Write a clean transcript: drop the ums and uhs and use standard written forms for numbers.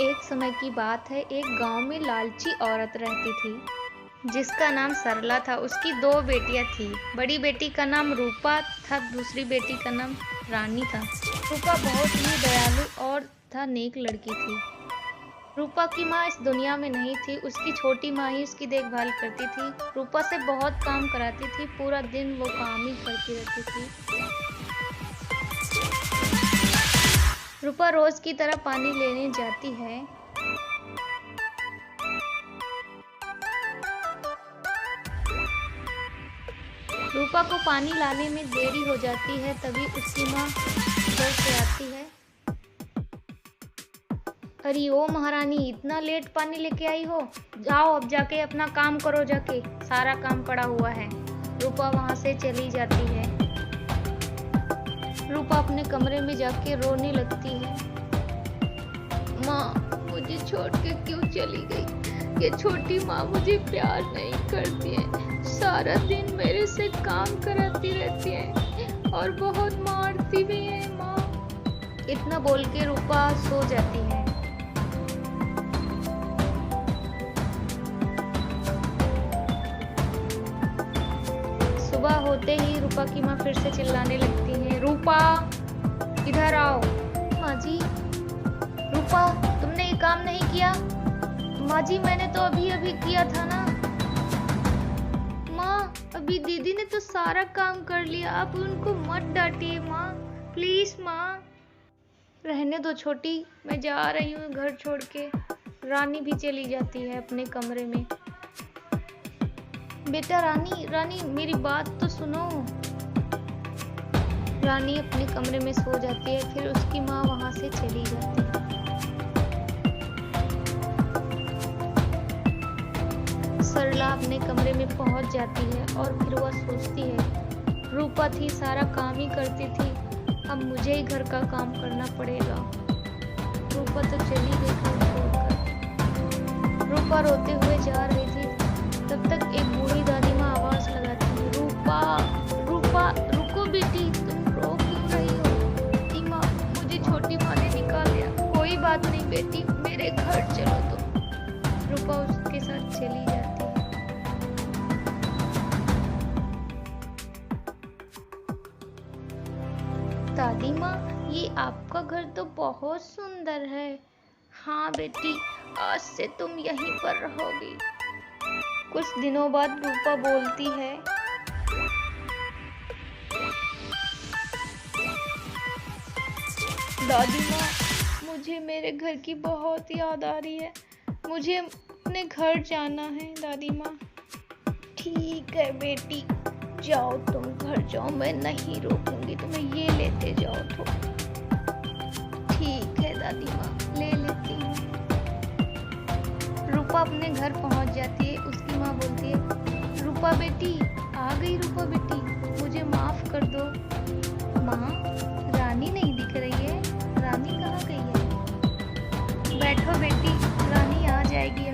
एक समय की बात है, एक गांव में लालची औरत रहती थी जिसका नाम सरला था। उसकी दो बेटियां थी। बड़ी बेटी का नाम रूपा था, दूसरी बेटी का नाम रानी था। रूपा बहुत ही दयालु और तथा नेक लड़की थी। रूपा की माँ इस दुनिया में नहीं थी, उसकी छोटी माँ ही उसकी देखभाल करती थी। रूपा से बहुत काम कराती थी, पूरा दिन वो काम ही करती रहती थी। रूपा रोज की तरह पानी लेने जाती है। रूपा को पानी लाने में देरी हो जाती है, तभी उसकी माँ घर से आती है। अरे ओ महारानी, इतना लेट पानी लेके आई हो? जाओ अब जाके अपना काम करो, जाके सारा काम पड़ा हुआ है। रूपा वहां से चली जाती है। रूपा अपने कमरे में जाके रोने लगती है। माँ मुझे छोड़ के क्यों चली गई? ये छोटी माँ मुझे प्यार नहीं करती है, सारा दिन मेरे से काम कराती रहती है और बहुत मारती भी है माँ। इतना बोल के रूपा सो जाती है। सुबह होते ही रूपा की माँ फिर से चिल्लाने लगती है, रूपा इधर आओ। माँ जी। रूपा, तुमने ये काम नहीं किया? माँ जी, मैंने तो अभी अभी किया था ना। माँ, अभी दीदी ने तो सारा काम कर लिया, आप उनको मत डांटिए माँ, प्लीज माँ। रहने दो छोटी, मैं जा रही हूँ घर छोड़ के। रानी भी चली जाती है अपने कमरे में। बेटा रानी मेरी बात तो सुनो। रानी अपने कमरे में सो जाती है, फिर उसकी माँ वहां से चली जाती है। सरला अपने कमरे में पहुंच जाती है और फिर वह सोचती है, रूपा थी, सारा काम ही करती थी, अब मुझे ही घर का काम करना पड़ेगा। रूपा तो चली गई घर छोड़कर। रूपा रोते हुए जा रही थी, तब तक एक बूढ़ी दादी माँ आवाज लगाती है, रूपा रूपा रुको बेटी, तुम रो क्यों रही हो? माँ, मुझे छोटी माँ ने निकाल दिया। कोई बात नहीं बेटी, मेरे घर चलो तुम। रूपा उसके साथ चली जाती है। दादी माँ, ये आपका घर तो बहुत सुंदर है। हाँ बेटी, आज से तुम यहीं पर रहोगी। कुछ दिनों बाद रूपा बोलती है, दादी माँ, मुझे मेरे घर की बहुत याद आ रही है, मुझे अपने घर जाना है दादी माँ। ठीक है बेटी, जाओ तुम घर जाओ, मैं नहीं रोकूंगी तुम्हें, ये लेते जाओ तो। ठीक है दादी माँ, ले लेती हूँ। रूपा अपने घर पहुंच जाती है। उसकी माँ बोलती है, रूपा बेटी आ गई। रूपा बेटी, मुझे माफ कर दो। माँ, रानी नहीं दिख रही है, रानी कहाँ गई है? बैठो बेटी, रानी आ जाएगी।